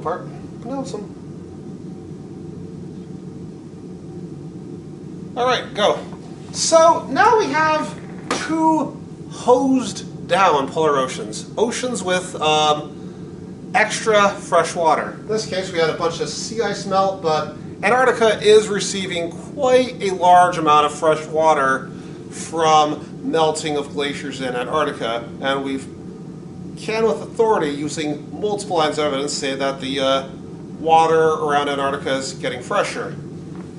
part. No, some. All right, go. So now we have two hosed down polar oceans. Oceans with extra fresh water. In this case, we had a bunch of sea ice melt, but Antarctica is receiving quite a large amount of fresh water from melting of glaciers in Antarctica, and we can, with authority, using multiple lines of evidence, say that the water around Antarctica is getting fresher.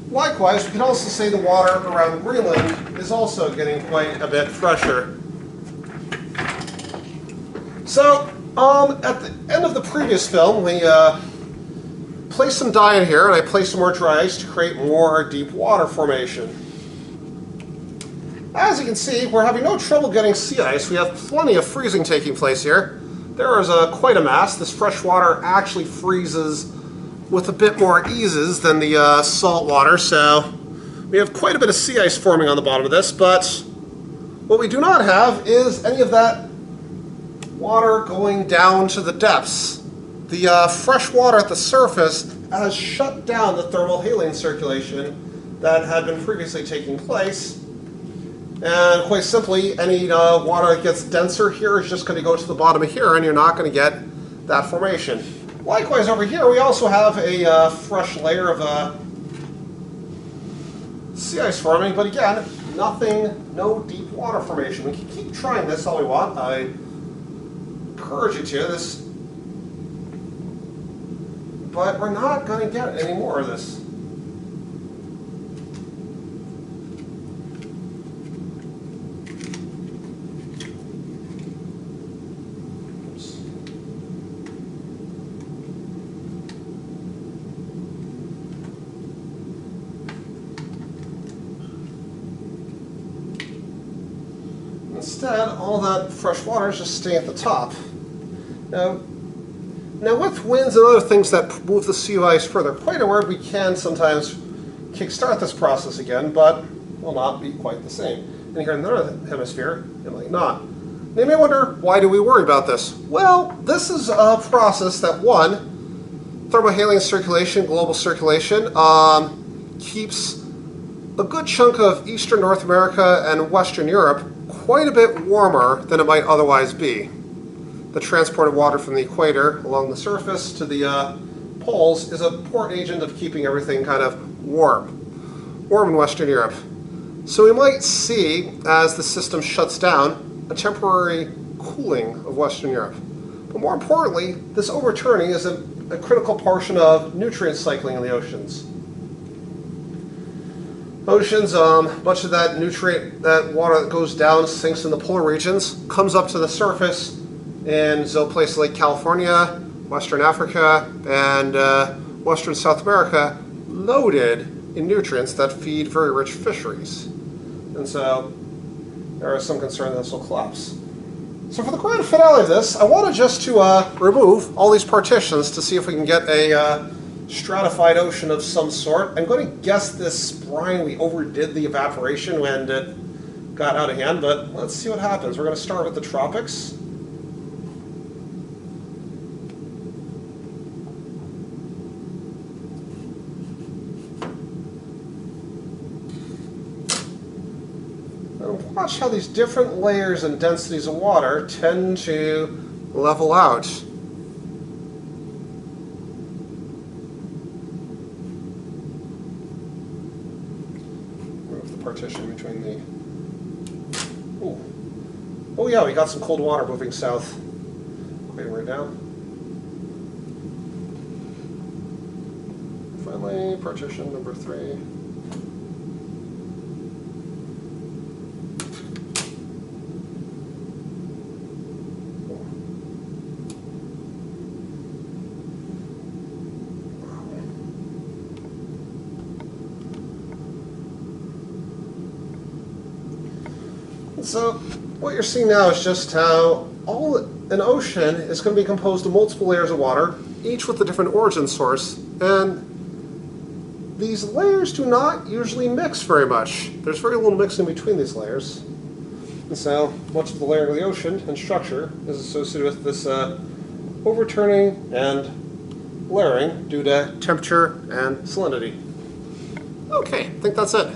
Likewise, we can also say the water around Greenland is also getting quite a bit fresher. So, at the end of the previous film, we placed some dye in here, and I placed some more dry ice to create more deep water formation. As you can see, we're having no trouble getting sea ice. We have plenty of freezing taking place here. There is quite a mass. This fresh water actually freezes with a bit more eases than the salt water, so we have quite a bit of sea ice forming on the bottom of this, but what we do not have is any of that water going down to the depths. The fresh water at the surface has shut down the thermohaline circulation that had been previously taking place. And quite simply, any water that gets denser here is just going to go to the bottom of here, and you're not going to get that formation. Likewise, over here, we also have a fresh layer of sea ice forming, but again, no deep water formation. We can keep trying this all we want. I encourage you to, but we're not going to get any more of this. Instead, all that fresh water is just staying at the top. Now with winds and other things that move the sea ice further quite inward, we can sometimes kickstart this process again, but it will not be quite the same. And here in the northern hemisphere, it might not. Now you may wonder, why do we worry about this? Well, this is a process that, one, thermohaline circulation, global circulation, keeps a good chunk of eastern North America and western Europe quite a bit warmer than it might otherwise be. The transport of water from the equator along the surface to the poles is a important agent of keeping everything kind of warm in Western Europe. So we might see, as the system shuts down, a temporary cooling of Western Europe. But more importantly, this overturning is a critical portion of nutrient cycling in the oceans. Oceans, much of that that water that goes down, sinks in the polar regions, comes up to the surface in places like California, Western Africa, and Western South America, loaded in nutrients that feed very rich fisheries. And so there is some concern that this will collapse. So for the grand finale of this, I wanted just to remove all these partitions to see if we can get a stratified ocean of some sort. I'm going to guess this brine, we overdid the evaporation when it got out of hand, but let's see what happens. We're going to start with the tropics. And watch how these different layers and densities of water tend to level out. Partition between the... Ooh. Oh yeah, we got some cold water moving south. Quite right down. Finally, partition number 3. So what you're seeing now is just how an ocean is going to be composed of multiple layers of water, each with a different origin source, and these layers do not usually mix very much. There's very little mixing between these layers. And so much of the layering of the ocean and structure is associated with this overturning and layering due to temperature and salinity. Okay, I think that's it.